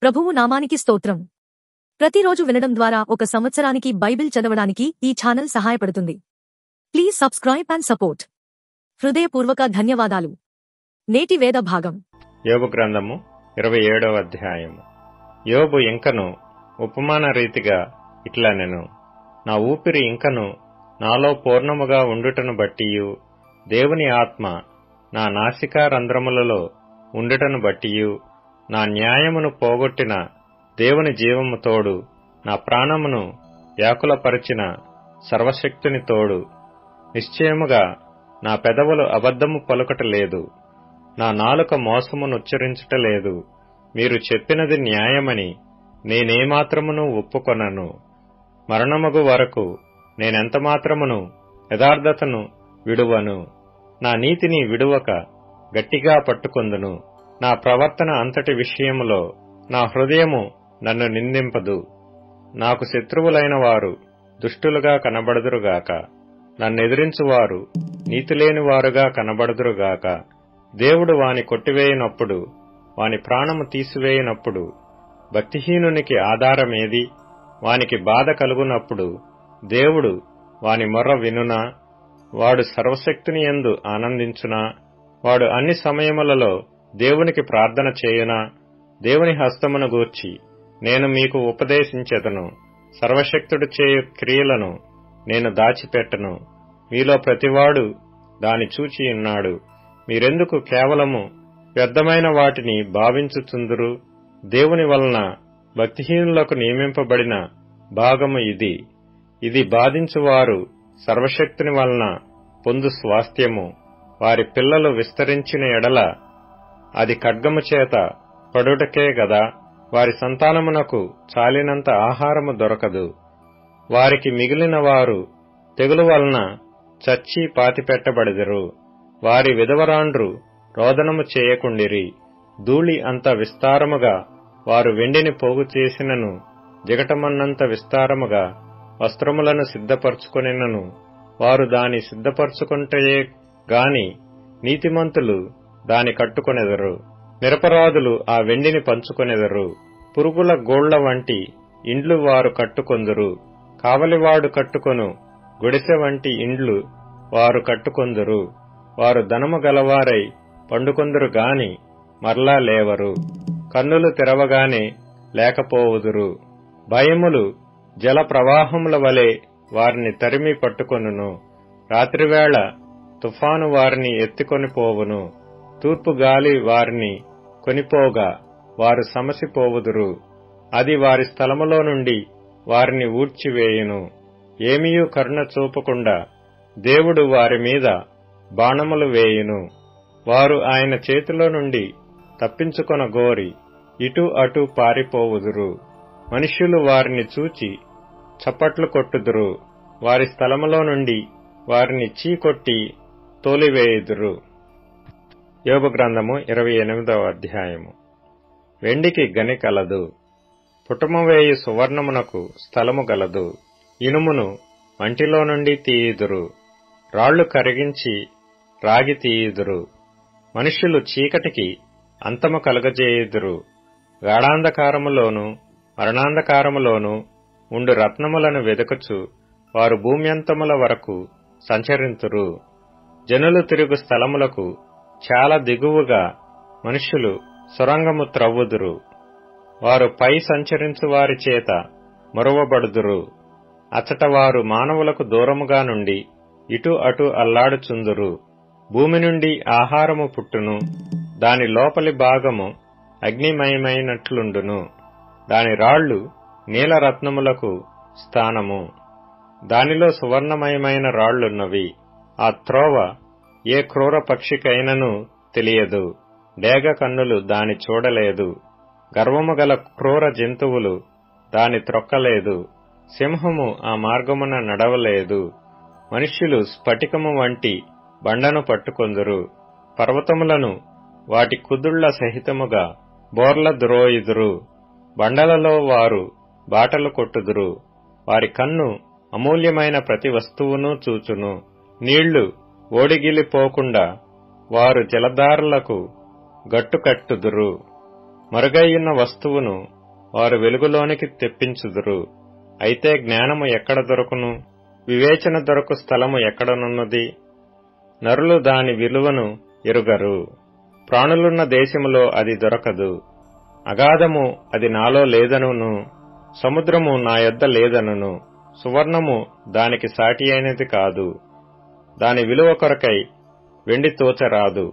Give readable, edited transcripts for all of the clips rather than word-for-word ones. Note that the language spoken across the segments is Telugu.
ప్రభువు నామానికి స్తోత్రం. ప్రతిరోజు వినడం ద్వారా ఒక సంవత్సరానికి బైబిల్ చదవడానికి ఈ ఛానల్ సహాయపడుతుంది. Please subscribe and support. హృదయపూర్వక ధన్యవాదాలు. నేటి వేద భాగం యోబు గ్రంథము 27వ అధ్యాయము. యోబు ఇంకను ఉపమాన రీతిగా ఇట్లనెను, నా ఊపిరి ఇంకను నాలో పూర్ణముగా ఉండుటను బట్టియు, దేవుని ఆత్మ నా నాసికా రంధ్రములలో ఉండుటను బట్టియు, నా న్యాయమును పోగొట్టిన దేవుని జీవము తోడు, నా ప్రాణమును వ్యాకులపరిచిన సర్వశక్తుని తోడు, నిశ్చయముగా నా పెదవులు అబద్ధము పలుకటలేదు, నా నాలుక మోసమునుచ్చరించుటలేదు. మీరు చెప్పినది న్యాయమని నేనేమాత్రమును ఒప్పుకొనను. మరణమగు వరకు నేనెంతమాత్రమును యథార్థతను విడువను. నా నీతిని విడువక గట్టిగా పట్టుకొందును. నా ప్రవర్తన అంతటి విషయములో నా హృదయము నన్ను నిందింపదు. నాకు శత్రువులైన వారు దుష్టులుగా కనబడుదురుగాక, నన్నెదిరించువారు నీతిలేనివారుగా కనబడుదురుగాక. దేవుడు వాని కొట్టివేయినప్పుడు, వాని ప్రాణము తీసివేయినప్పుడు, భక్తిహీనునికి ఆధారమేది? వానికి బాధ కలుగునప్పుడు దేవుడు వాని మొర్ర వినునా? వాడు సర్వశక్తుని యందు ఆనందించునా? వాడు అన్ని సమయములలో దేవునికి ప్రార్థన చేయునా? దేవుని హస్తమును గూర్చి నేను మీకు ఉపదేశించెదను. సర్వశక్తుడు చేయు క్రియలను నేను దాచిపెట్టను. మీలో ప్రతివాడు దాని చూచియున్నాడు. మీరెందుకు కేవలము వ్యర్థమైన వాటిని భావించుచుందురు? దేవుని వలన భక్తిహీనులకు నియమింపబడిన భాగము ఇది. ఇది బాధించువారు సర్వశక్తుని వలన పొందు స్వాస్థ్యము. వారి పిల్లలు విస్తరించిన ఎడల అది ఖడ్గము చేత పడుటకే గదా. వారి సంతానమునకు చాలినంత ఆహారము దొరకదు. వారికి మిగిలిన వారు తెగులు వలన చచ్చి పాతిపెట్టబడెదరు. వారి విధవరాండ్రు రోదనము చేయకుండిరి. ధూళి అంత విస్తారముగా వారు వెండిని పోగు చేసినను, జిగటమన్నంత విస్తారముగా వస్త్రములను సిద్ధపరచుకొనినను వారు దాని సిద్ధపరచుకుంటయే గాని నీతిమంతులు దాని కట్టుకొనెదరు. నిరపరాధులు ఆ వెండిని పంచుకొనెదరు. పురుగుల గోళ్ల వంటి ఇండ్లు వారు కట్టుకొందురు. కావలివాడు కట్టుకొను గుడిసె వంటి ఇండ్లు వారు కట్టుకొందురు. వారు ధనము గలవారై పండుకొందురు గాని మరలా లేవరు. కన్నులు తెరవగానే లేకపోవుదురు. భయములు జల ప్రవాహముల వలె వారిని తరిమి పట్టుకొనును. రాత్రివేళ తుఫాను వారిని ఎత్తుకొని పోవును. తూర్పు గాలి వారిని కొనిపోగా వారు సమసిపోవుదురు. అది వారి స్థలములో నుండి వారిని ఊడ్చివేయును. ఏమీయూ కరుణ చూపకుండా దేవుడు వారి మీద బాణములు వేయును. వారు ఆయన చేతిలో నుండి తప్పించుకొనగోరి ఇటు అటు పారిపోవుదురు. మనుష్యులు వారిని చూచి చప్పట్లు కొట్టుదురు. వారి స్థలములో నుండి వారిని చీకొట్టి తోలివేయుదురు. యోబు గ్రంథము 28వ అధ్యాయము. వెండికి గని కలదు, పుటము వేయు సువర్ణమునకు స్థలము గలదు. ఇనుమును మంటిలో నుండి తీయుదురు, రాళ్లు కరిగించి రాగి తీయుదురు. మనుష్యులు చీకటికి అంతము కలుగజేయుదురు. గాఢాంధకారములోను మరణాంధకారములోను ఉండు రత్నములను వెదకుచు వారు భూమ్యంతముల వరకు సంచరింతురు. జనులు తిరుగు స్థలములకు చాలా దిగువగా మనుష్యులు సొరంగము త్రవ్వుదురు. వారు పై సంచరించు వారి చేత మరువబడుదురు. అచట వారు మానవులకు దూరముగా నుండి ఇటు అటు అల్లాడుచుందురు. భూమి నుండి ఆహారము పుట్టును. దాని లోపలి భాగము అగ్నిమయమైనట్లుండును. దాని రాళ్లు నీలరత్నములకు స్థానము. దానిలో సువర్ణమయమైన రాళ్లున్నవి. ఆ త్రోవ ఏ క్రూర పక్షికైనను తెలియదు. డేగ కన్నులు దాని చూడలేదు. గర్వము గల క్రూర జంతువులు దాని త్రొక్కలేదు. సింహము ఆ మార్గమున నడవలేదు. మనుష్యులు స్ఫటికము వంటి బండను పట్టుకొందురు. పర్వతములను వాటి కుదుళ్ల సహితముగా బోర్ల ద్రోయుదురు. బండలలో వారు బాటలు కొట్టుదురు. వారి కన్ను అమూల్యమైన ప్రతి వస్తువును చూచును. నీళ్లు ఓడిగిలిపోకుండా వారు జలధారలకు గట్టు కట్టుదురు. మరుగైయున్న వస్తువును వారు వెలుగులోనికి తెప్పించుదురు. అయితే జ్ఞానము ఎక్కడ దొరకును? వివేచన దొరకు స్థలము ఎక్కడనున్నది? నరులు దాని విలువను ఎరుగరు. ప్రాణులున్న దేశములో అది దొరకదు. అగాధము అది నాలో లేదనును, సముద్రము నా యొద్ద లేదనును. సువర్ణము దానికి సాటి అయినది కాదు. దాని విలువ కొరకై వెండి తోచరాదు.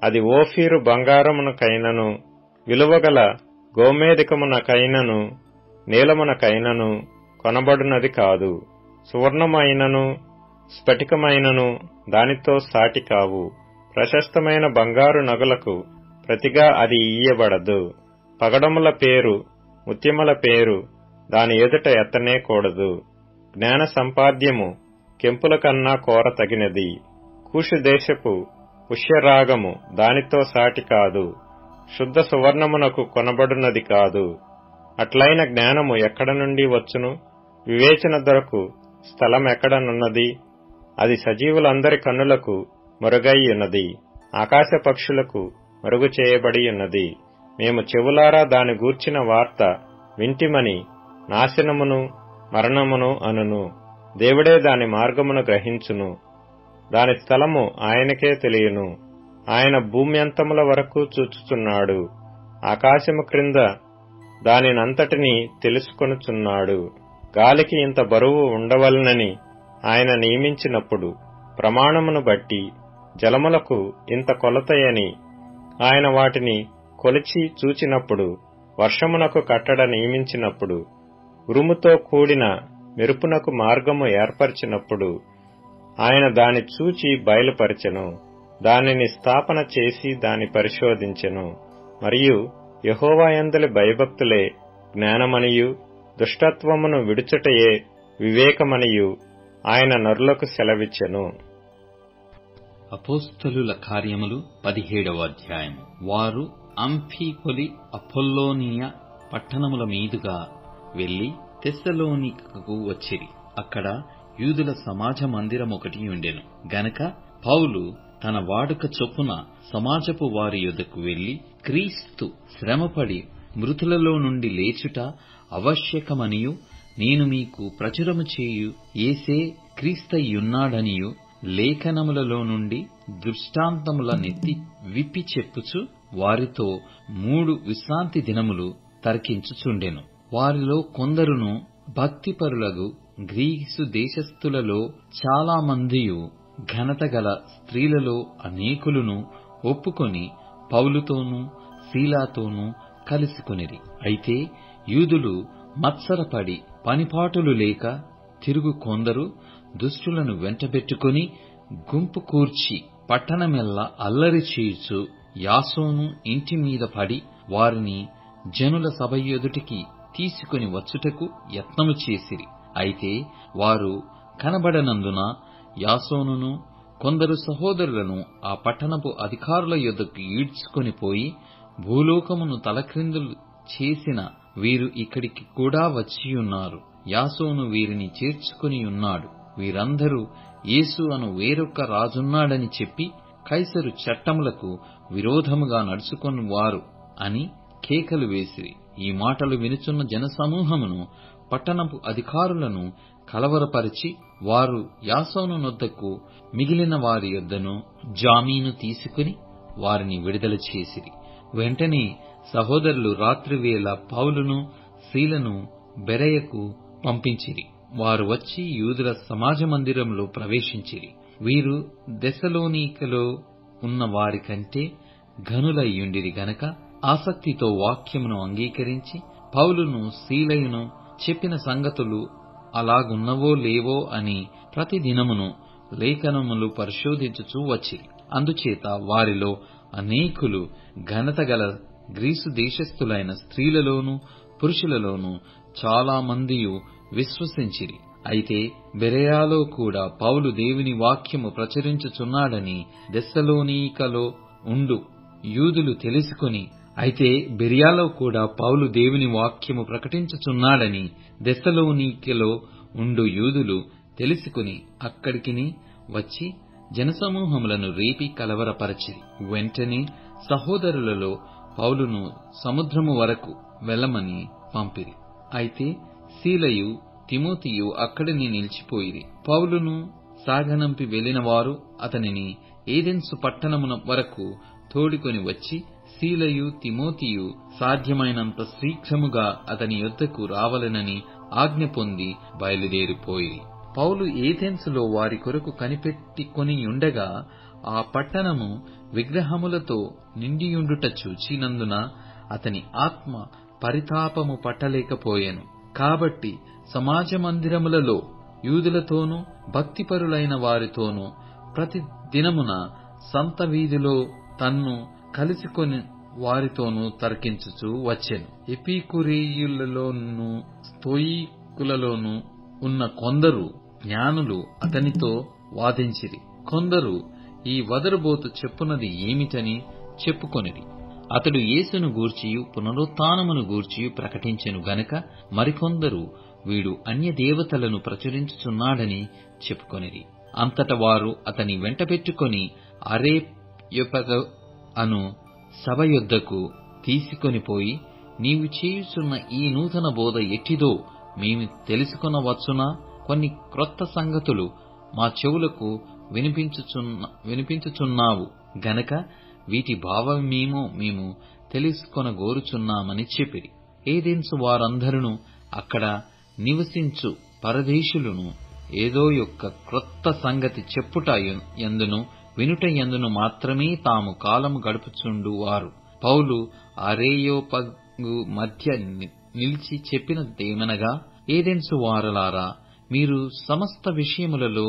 అది ఓఫీరు బంగారమునకైనను, విలువగల గోమేధికమునకైనను, నీలమునకైనను కొనబడునది కాదు. సువర్ణమైనను స్ఫటికమైనను దానితో సాటి కావు. ప్రశస్తమైన బంగారు నగలకు ప్రతిగా అది ఇయ్యబడదు. పగడముల పేరు, ముత్యముల పేరు దాని ఎదుట ఎత్తనే కూడదు. జ్ఞాన సంపాద్యము కెంపుల కన్నా కోరతగినది. కూషు దేశపు పుష్యరాగము దానితో సాటి కాదు. శుద్ధ సువర్ణమునకు కొనబడునది కాదు. అట్లైన జ్ఞానము ఎక్కడ నుండి వచ్చును? వివేచన దొరకు స్థలమెక్కడనున్నది? అది సజీవులందరి కన్నులకు మరుగైయున్నది, ఆకాశ పక్షులకు మరుగు చేయబడియున్నది. మేము చెవులారా దాని గూర్చిన వార్త వింటిమని నాశనమును మరణమును అనును. దేవుడే దాని మార్గమును గ్రహించును. దాని స్థలము ఆయనకే తెలియను. ఆయన భూమ్యంతముల వరకు చూచుచున్నాడు. ఆకాశము క్రింద దానినంతటినీ తెలుసుకొనుచున్నాడు. గాలికి ఇంత బరువు ఉండవలనని ఆయన నియమించినప్పుడు, ప్రమాణమును బట్టి జలములకు ఇంత కొలతయని ఆయన వాటిని కొలిచి చూచినప్పుడు, వర్షమునకు కట్టడ నియమించినప్పుడు, ఉరుముతో కూడిన మెరుపునకు మార్గము ఏర్పరిచినప్పుడు, ఆయన దాని చూచి బయలుపరచెను. దానిని స్థాపన చేసి దాని పరిశోధించెను. మరియు యెహోవా యందలి భయభక్తులే జ్ఞానమనియు, దుష్టత్వమును విడుచుటయే వివేకమనియు ఆయన నరులకు సెలవిచ్చెను. అపోస్తలుల కార్యములు 17వ అధ్యాయము. వారు అంఫిపొలి అపొల్లోనియ పట్టణముల మీదుగా వెళ్లి తెస్సలోనికకు వచ్చిరి. అక్కడ యూదుల సమాజ మందిరం ఒకటి ఉండెను గనక పౌలు తన వాడుక చొప్పున సమాజపు వారి యొద్దకు వెళ్లి, క్రీస్తు శ్రమపడి మృతులలో నుండి లేచుట ఆవశ్యకమనియు, నేను మీకు ప్రచురము చేయు యేసే క్రీస్తయ్యున్నాడనియు లేఖనములలో నుండి దృష్టాంతముల నెత్తి విప్పి చెప్పుచు వారితో 3 విశ్రాంతి దినములు తర్కించుచుండెను. వారిలో కొందరును భక్తిపరులగు గ్రీసు దేశస్థులలో చాలా మందియు, ఘనత గల స్త్రీలలో అనేకులను ఒప్పుకొని పౌలుతోనూ శీలాతోనూ కలిసికొనిరి. అయితే యూదులు మత్సరపడి పనిపాటులు లేక తిరుగు కొందరు దుష్టులను వెంటబెట్టుకుని గుంపు కూర్చి పట్టణమెల్లా అల్లరి చేయుచు యాసోను ఇంటి మీద పడి వారిని జనుల సభ ఎదుటికి తీసుకుని వచ్చుటకు యత్నము చేసిరి. అయితే వారు కనబడనందున యాసోనును కొందరు సహోదరులను ఆ పట్టణపు అధికారుల యొద్దకు ఈడ్చుకొని పోయి, భూలోకమును తలక్రిందులు చేసిన వీరు ఇక్కడికి కూడా వచ్చియున్నారు. యాసోను వీరిని చేర్చుకొనియున్నాడు. వీరందరూ యేసు అను వేరొక రాజున్నాడని చెప్పి కైసరు చట్టములకు విరోధముగా నడుచుకొనివారు అని కేకలు వేసిరి. ఈ మాటలు వినుచున్న జనసమూహమును పట్టణపు అధికారులను కలవరపరిచి, వారు యాసోను నొద్దకు మిగిలిన వారి యొద్దను జామీను తీసుకుని వారిని విడుదల చేసిరి. వెంటనే సహోదరులు రాత్రివేళ పౌలును శీలను బెరయకు పంపించిరి. వారు వచ్చి యూదుల సమాజ మందిరంలో ప్రవేశించిరి. వీరు దెస్సలోనికలో ఉన్న వారి కంటే ఘనులయ్యుండిరి గనక ఆసక్తితో వాక్యమును అంగీకరించి పౌలును శీలయును చెప్పిన సంగతులు అలాగున్నవో లేవో అని ప్రతిదినమును లేఖనములు పరిశోధించుచూ వచ్చిరి. అందుచేత వారిలో అనేకులు ఘనత గల గ్రీసు దేశస్థులైన స్త్రీలలోనూ పురుషులలోనూ చాలా మందియు విశ్వసించిరి. అయితే బెరయాలో కూడా పౌలు దేవుని వాక్యము ప్రచురించుచున్నాడని దెస్సలోనికలో ఉండు యూదులు తెలుసుకుని అయితే బెరియాలో కూడా పౌలు దేవుని వాక్యము ప్రకటించుచున్నాడని దెస్సలోనికలో ఉండు యూదులు తెలుసుకుని అక్కడికిని వచ్చి జనసమూహములను రేపి కలవరపరచిరి. వెంటనే సహోదరులలో పౌలును సముద్రము వరకు వెళ్ళమని పంపిరి. అయితే సీలయు తిమోతియు అక్కడనే నిలిచిపోయిరి. పౌలును సాగనంపి వెళ్లిన వారు అతనిని ఏథెన్సు పట్టణమున వరకు తోడుకొని వచ్చి సీలయు తిమోతియు సాధ్యమైనంత శీఘ్రముగా అతని యొద్దకు రావలెనని ఆజ్ఞ పొంది బయలుదేరిపోయిరి. పౌలు ఏథెన్సులో వారి కొరకు కనిపెట్టికొనియుండగా ఆ పట్టణము విగ్రహములతో నిండియుండుట చూచినందున అతని ఆత్మ పరితాపము పట్టలేకపోయెను. కాబట్టి సమాజ మందిరములలో యూదులతోనూ భక్తిపరులైన వారితోనూ ప్రతి దినమున సంత వీధిలో తన్ను కలిసికొని వారితోనూ తర్కించుచూ వచ్చెను. ఎపికురేయులలోనూ స్తోయికులలోనూ ఉన్న కొందరు జ్ఞానులు అతనితో వాదించిరి. కొందరు ఈ వదరుబోతు చెప్పునది ఏమిటని చెప్పుకొనిరి. అతడు యేసును గూర్చియు పునరుత్థానమును గూర్చియు ప్రకటించెను గనక మరికొందరు వీడు అన్య దేవతలను ప్రచురించుచున్నాడని చెప్పుకొనిరి. అంతట వారు అతని వెంటబెట్టుకొని అరేయోపగు అను సభ యొద్దకు తీసుకొనిపోయి, నీవు చేయుచున్న ఈ నూతన బోధ ఎట్టిదో మేము తెలుసుకొనవచ్చునా? కొన్ని క్రొత్త సంగతులు మా చెవులకు వినిపించుచున్నావు గనక వీటి భావమేమో మేము తెలుసుకొనగోరుచున్నామని చెప్పిరి. ఏథెన్సు వారందరూ అక్కడ నివసించు పరదేశులను ఏదో యొక్క క్రొత్త సంగతి చెప్పుట యందును వినుట యందును మాత్రమే తాము కాలము గడుపుచుండువారు. పౌలు అరేయోపగు మధ్య నిలిచి చెప్పినదేమనగా, ఏథెన్సు వారలారా, మీరు సమస్త విషయములలో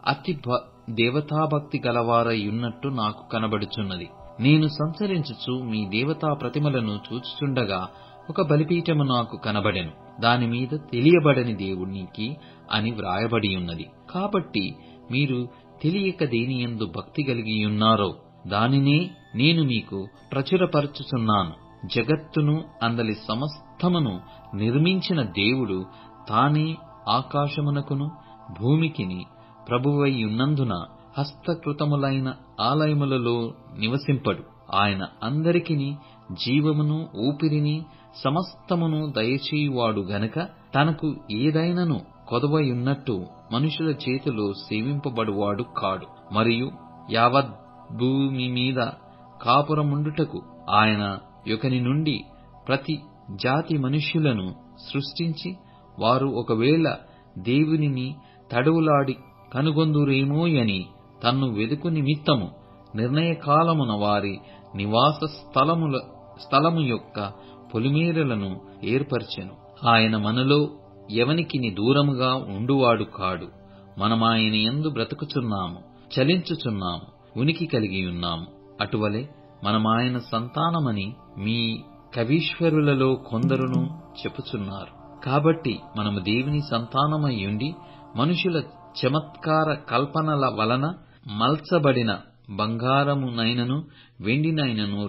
అతి దేవతాభక్తి గలవారయున్నట్టు నాకు కనబడుచున్నది. నేను సంచరించుచు మీ దేవతా ప్రతిమలను చూచుచుండగా ఒక బలిపీఠము నాకు కనబడెను. దానిమీద తెలియబడని దేవునికి అని వ్రాయబడియున్నది. కాబట్టి మీరు తెలియక దేనియందు భక్తి కలిగియున్నారో దానినే నేను మీకు ప్రచురపరచుచున్నాను. జగత్తును అందలి సమస్తమును నిర్మించిన దేవుడు తానే ఆకాశమునకును భూమికిని ప్రభువైయున్నందున హస్తకృతములైన ఆలయములలో నివసింపడు. ఆయన అందరికిని జీవమును ఊపిరిని సమస్తమును దయచేయువాడు గనక తనకు ఏదైనను కొదవయున్నట్టు మనుషుల చేతిలో సేవింపబడువాడు కాడు. మరియు యావత్ భూమి మీద కాపురముండుటకు ఆయన యొకని నుండి ప్రతి జాతి మనుష్యులను సృష్టించి, వారు ఒకవేళ దేవునిని తడవులాడి కనుగొందురేమోయని తన్ను వెదుకు నిమిత్తము నిర్ణయకాలమున వారి నివాస స్థలము యొక్క పొలిమేరలను ఏర్పరచెను. ఆయన మనలో ఎవనికిని దూరముగా ఉండువాడు కాడు. మనమాయన యందు బ్రతుకుచున్నాము, చలించుచున్నాము, ఉనికి కలిగియున్నాము. అటువలే మనమాయన సంతానమని మీ కవీశ్వరులలో కొందరును చెప్పుచున్నారు. కాబట్టి మనము దేవుని సంతానమయ్యుండి మనుషుల చమత్కార కల్పనల వలన మల్చబడిన బంగారమునైనను వెండినైనను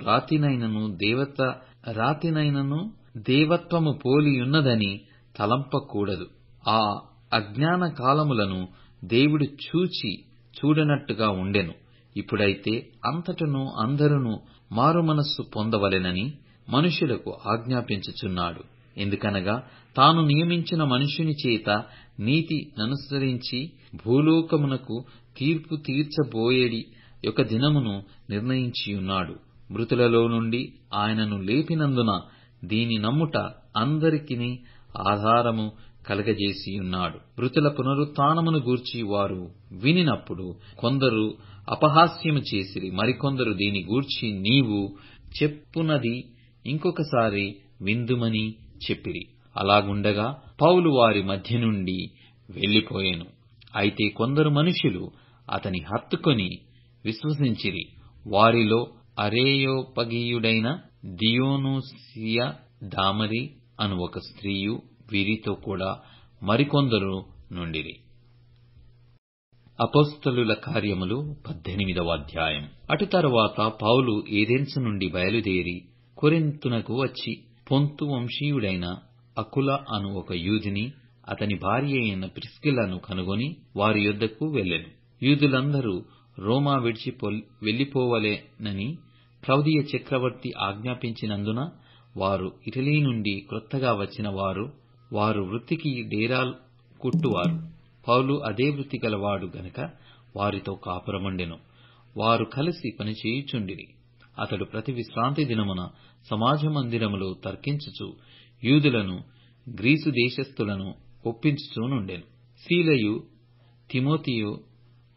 రాతినైనను దేవత్వము పోలియున్నదని తలంపకూడదు. ఆ అజ్ఞాన కాలములను దేవుడు చూడనట్టుగా ఉండెను. ఇప్పుడైతే అంతటను అందరును మారుమనస్సు పొందవలెనని మనుషులకు ఆజ్ఞాపించుచున్నాడు. ఎందుకనగా తాను నియమించిన మనుషుని చేత నీతి ననుసరించి భూలోకమునకు తీర్పు తీర్చబోయేడి ఒక దినమును నిర్ణయించియున్నాడు. మృతులలో నుండి ఆయనను లేపినందున దీని నమ్ముట అందరికిని ఆధారము కలగజేసియున్నాడు. మృతుల పునరుత్థానమును గూర్చి వారు వినినప్పుడు కొందరు అపహాస్యము చేసిరి. మరికొందరు దీని గూర్చి నీవు చెప్పునది ఇంకొకసారి విందుమని చెప్పిరి. అలాగుండగా పౌలు వారి మధ్య నుండి వెళ్లిపోయెను. అయితే కొందరు మనుషులు అతని హత్తుకొని విశ్వసించిరి. వారిలో అరేయోపగీయుడైన దియోనుసియ దామరి అను ఒక స్త్రీయు వీరితో కూడా మరికొందరు నుండిరి. అపోస్తలుల కార్యములు 18వ అధ్యాయం. అటు తరువాత పౌలు ఏథెన్సు నుండి బయలుదేరి కొరింతునకు వచ్చి పొంతు వంశీయుడైన అకుల అను ఒక యూదుని అతని భార్య అయిన ప్రిస్కిల్లను కనుగొని వారి యొద్దకు వెళ్ళెను. యూదులందరూ రోమా విడిచి వెళ్లిపోవలెనని క్లౌదియ చక్రవర్తి ఆజ్ఞాపించినందున వారు ఇటలీ నుండి క్రొత్తగా వచ్చిన వారు వృత్తికి డేరా కుట్టువారు. పౌలు అదే వృత్తి గలవాడు గనుక వారితో కాపురముండెను. వారు కలిసి పనిచేయుచుండిరి. అతడు ప్రతి విశ్రాంతి దినమున సమాజ మందిరములో తర్కించుచు యూదులను గ్రీసు దేశస్థులను ఒప్పించుచూనుండెను. సీలయు తిమోతియు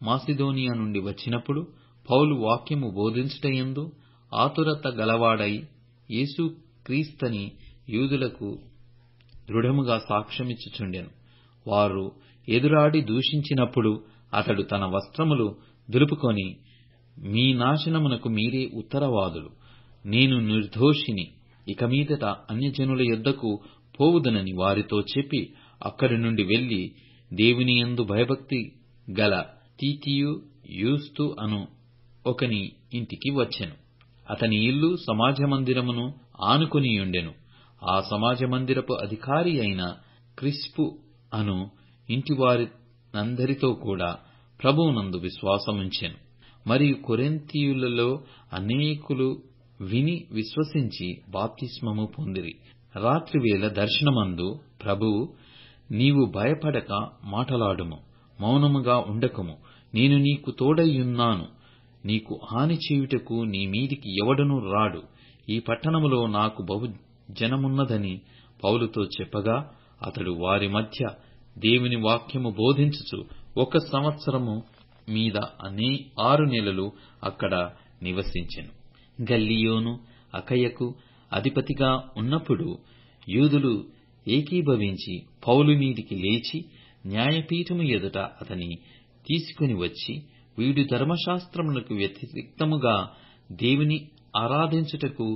మాసిదోనియా నుండి వచ్చినప్పుడు పౌలు వాక్యము బోధించుటయందు ఆతురత గలవాడై యేసు క్రీస్తని యూదులకు దృఢముగా సాక్ష్యమిచ్చుచుండెను. వారు ఎదురాడి దూషించినప్పుడు అతడు తన వస్త్రములు దులుపుకొని, మీ నాశనమునకు మీరే ఉత్తరవాదులు, నేను నిర్దోషిని, ఇక మీదట అన్యజనుల యొద్దకు పోవుదనని వారితో చెప్పి అక్కడి నుండి వెళ్లి దేవుని యందు భయభక్తి గల తీతియు యూస్తు అను ఒకని ఇంటికి వచ్చెను. అతని ఇల్లు సమాజ మందిరమును ఆనుకొనియుండెను. ఆ సమాజ మందిరపు అధికారి అయిన క్రిస్పు అను ఇంటివారినందరితో కూడా ప్రభువునందు విశ్వాసముంచెను. మరియు కొరింథీయులలో అనేకులు విని విశ్వసించి బాప్తిస్మము పొందిరి. రాత్రివేళ దర్శనమందు ప్రభువు, నీవు భయపడక మాటలాడుము, మౌనముగా ఉండకము, నేను నీకు తోడైయున్నాను, నీకు హాని చేయుటకు నీ మీదికి ఎవడనూ రాడు, ఈ పట్టణములో నాకు బహు జనమున్నదని పౌలుతో చెప్పగా, అతడు వారి మధ్య దేవుని వాక్యము బోధించుచు 1 సంవత్సరము మీద 6 నెలలు అక్కడ నివసించెను. గల్లియోను అకయకు అధిపతిగా ఉన్నప్పుడు యూదులు ఏకీభవించి పౌలు మీదికి లేచి న్యాయపీఠము ఎదుట అతని తీసుకుని వచ్చి, వీడు ధర్మశాస్త్రమునకు వ్యతిరేక్తముగా దేవుని ఆరాధించుటకు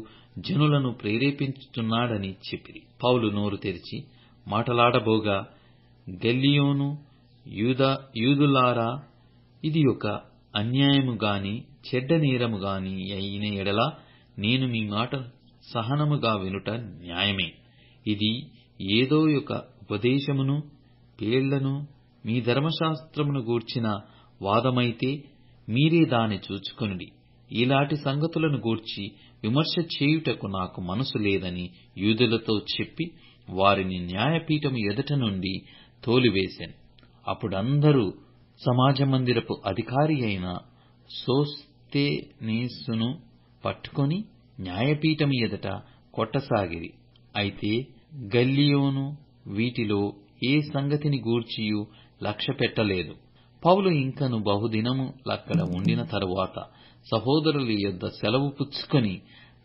జనులను ప్రేరేపించుతున్నాడని చెప్పిరి. పౌలు నోరు తెరిచి మాటలాడబోగా, గల్లియోను, యూదులారా, ఇది ఒక అన్యాయము గాని చెడ్డ నేరము గాని అయిన ఎడల నేను మీ మాట సహనముగా వినుట న్యాయమే. ఇది ఏదో ఒక ఉపదేశమును పేళ్లను మీ ధర్మశాస్త్రమును గూర్చిన వాదమైతే మీరే దాని చూచుకొనుడి. ఇలాంటి సంగతులను గూర్చి విమర్శ చేయుటకు నాకు మనసు లేదని యూదులతో చెప్పి వారిని న్యాయపీఠము ఎదుట నుండి తోలివేశాను. అప్పుడందరూ సమాజ మందిరపు అధికారి అయిన సోస్తెనేసును పట్టుకొని న్యాయపీఠము ఎదుట కొట్టసాగిరి. అయితే గల్లియోను వీటిలో ఏ సంగతిని గూర్చియూ లక్ష్య పెట్టలేదు. పౌలు ఇంకను బహుదినములక్కడ ఉండిన తరువాత సహోదరుల యొద్ద సెలవు పుచ్చుకొని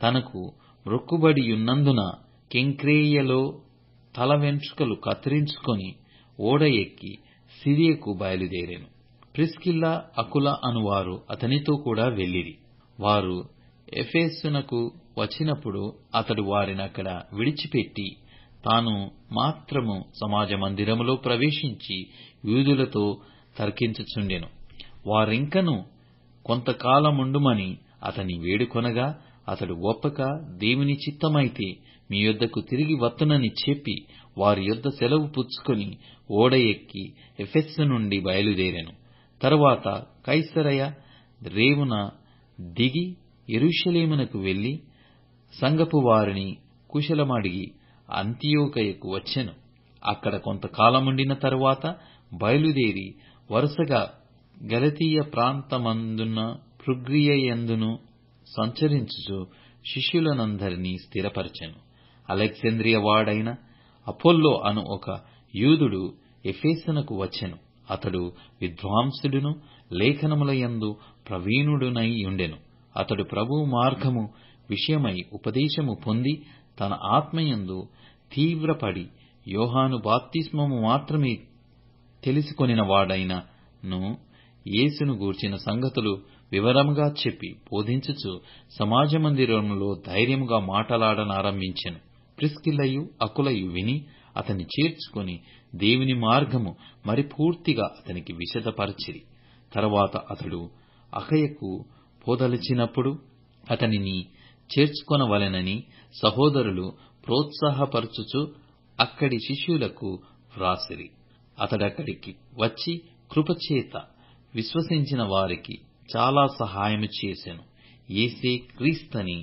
తనకు మ్రొక్కుబడియున్నందున కెంక్రేయలో తల వెంట్రుకలు కత్తిరించుకొని ఓడ ఎక్కి సిరియకు బయలుదేరాను. ప్రిస్కిల్లా అకుల అనువారు అతనితో కూడా వెళ్ళిరి. వారు ఎఫెసునకు వచ్చినప్పుడు అతడు వారినక్కడ విడిచిపెట్టి తాను మాత్రము సమాజ మందిరములో ప్రవేశించి యూదులతో తర్కించుచుండెను. వారింకను కొంతకాలముండుమని అతని వేడుకొనగా అతడు ఒప్పక, దేవుని చిత్తమైతే మీ యొద్దకు తిరిగి వత్తునని చెప్పి వారి యొద్ద సెలవు పుచ్చుకొని ఓడ ఎక్కి ఎఫెస్సు నుండి బయలుదేరాను. తరువాత కైసరయ రేవున దిగి యెరూషలేమునకు వెళ్లి సంఘపు వారిని కుశలమడిగి అంతియోకయకు వచ్చెను. అక్కడ కొంతకాలముండిన తరువాత బయలుదేరి వరుసగా గలతీయ ప్రాంతమందున్న ఫ్రుగ్రియ యందును సంచరించుచు శిష్యులనందరినీ స్థిరపరచెను. అలెగ్జాంద్రియ వాడైన అపొల్లో అను ఒక యూదుడు ఎఫెసునకు వచ్చెను. అతడు విద్వాంసుడును లేఖనముల యందు ప్రవీణుడునై ఉండెను. అతడు ప్రభువు మార్గము విషయమై ఉపదేశము పొంది తన ఆత్మయందు తీవ్రపడి యోహాను బాప్తిస్మము మాత్రమే తెలుసుకొనిన వాడైనను యేసును గూర్చిన సంగతులు వివరముగా చెప్పి బోధించుచు సమాజ మందిరములో ధైర్యముగా మాటలాడనారంభించెను. ప్రిస్కిల్లయు అకులయు విని అతన్ని చేర్చుకొని దేవుని మార్గము మరి పూర్తిగా అతనికి విశదపరచిరి. తరువాత అతడు అకయకు పోదలచినప్పుడు అతనిని చేర్చుకొనవలెనని సహోదరులు ప్రోత్సాహపరచుచు అక్కడి శిష్యులకు వ్రాసిరి. అతడక్కడికి వచ్చి కృపచేత విశ్వసించిన వారికి చాలా సహాయము చేసెను. యేసే క్రీస్తని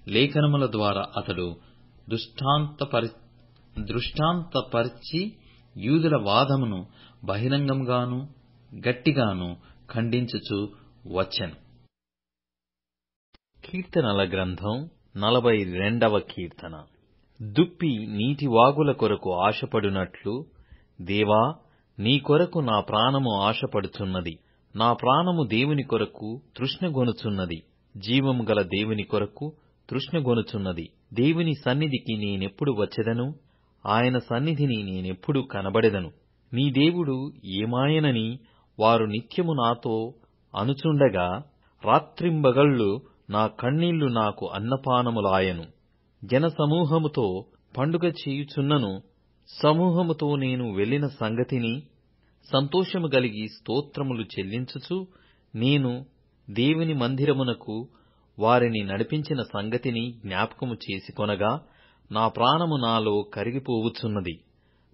లేఖనముల ద్వారా అతడు దృష్టాంతపరిచి యూదుల వాదమును బహిరంగంగాను గట్టిగాను ఖండించుచూ వచ్చెను. కీర్తనల గ్రంథం 42వ కీర్తన. దుప్పి నీటివాగుల కొరకు ఆశపడునట్లు, దేవా, నీ కొరకు నా ప్రాణము ఆశపడుచున్నది. నా ప్రాణము దేవుని కొరకు తృష్ణగొనుచున్నది, జీవము గల దేవుని కొరకు తృష్ణగొనుచున్నది. దేవుని సన్నిధికి నేనెప్పుడు వచ్చెదను? ఆయన సన్నిధిని నేనెప్పుడు కనబడెదను? నీ దేవుడు ఏమాయనని వారు నిత్యము నాతో అనుచుండగా, రాత్రింబగళ్ళు నా కన్నీళ్లు నాకు అన్నపానములాయను. జనసమూహముతో పండుగ చేయుచున్నను. సమూహముతో నేను వెళ్ళిన సంగతిని సంతోషము గలిగి స్తోత్రములు చెల్లించుచు, నేను దేవుని మందిరమునకు వారిని నడిపించిన సంగతిని జ్ఞాపకము చేసుకొనగా, నా ప్రాణము నాలో కరిగిపోవుచున్నది.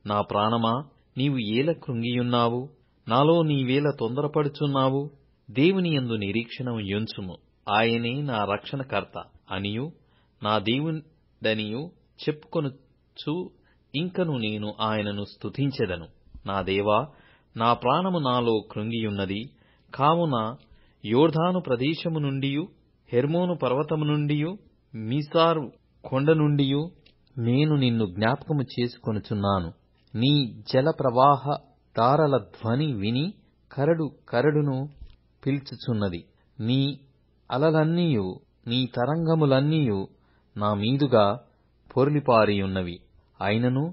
నా ప్రాణమా, నీవు ఏల కృంగియున్నావు? నాలో నీవేల తొందరపడుచున్నావు? దేవుని యందు నిరీక్షణ యుంచుము. ఆయనే నా రక్షణకర్త అనియు నా దేవుడనియు చెప్పుకొనుచు ఇంకను నేను ఆయనను స్తుతించెదను. నా దేవా, నా ప్రాణము నాలో కృంగియున్నది. కావున యోర్దాను ప్రదేశము నుండియు, హెర్మోను పర్వతము నుండియు, మీసారు కొండ నుండియు నేను నిన్ను జ్ఞాపకము చేసుకొనుచున్నాను. నీ జల ప్రవాహ ధారల ధ్వని విని కరడు కరడును పిల్చుచున్నది. నీ అలలన్నీయు, నీ తరంగములన్నీయు నా మీదుగా పొర్లిపారియున్నవి. అయినను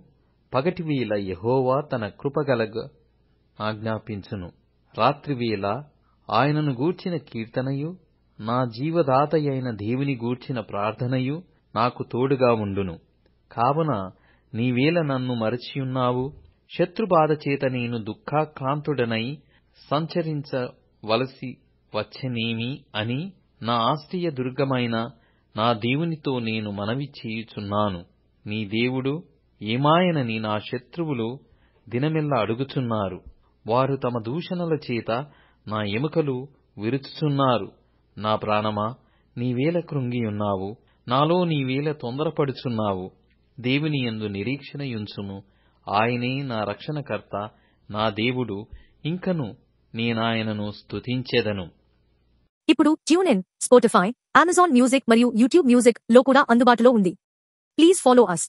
పగటివేళ యెహోవా తన కృపగలగ ఆజ్ఞాపించును. రాత్రివేళ ఆయనను గూర్చిన కీర్తనయు, నా జీవదాతయైన దేవుని గూర్చిన ప్రార్థనయు నాకు తోడుగా ఉండును. కావున నీవేల నన్ను మరచియున్నావు? శత్రుబాధచేత నేను దుఃఖాక్రాంతుడనై సంచరించవలసి వచ్చెనేమి అని నా ఆశ్రయ దుర్గమైన నా దేవునితో నేను మనవి చేయుచున్నాను. నీ దేవుడు ఏమాయనని నా శత్రువులు దినమెల్లా అడుగుచున్నారు. వారు తమ దూషణల చేత నా ఎముకలు విరుచుచున్నారు. నా ప్రాణమా, నీవేల కృంగియున్నావు? నాలో నీవేల తొందరపడుచున్నావు? దేవుని యందు నిరీక్షణ యుంచుము. ఆయనే నా రక్షణకర్త, నా దేవుడు, ఇంకను నేనాయనను స్తుతించెదను. ఇప్పుడు ట్యూన్ఇన్, స్పాటిఫై, అమెజాన్ మ్యూజిక్ మరియు యూట్యూబ్ మ్యూజిక్ లో కూడా అందుబాటులో ఉంది. Please follow us.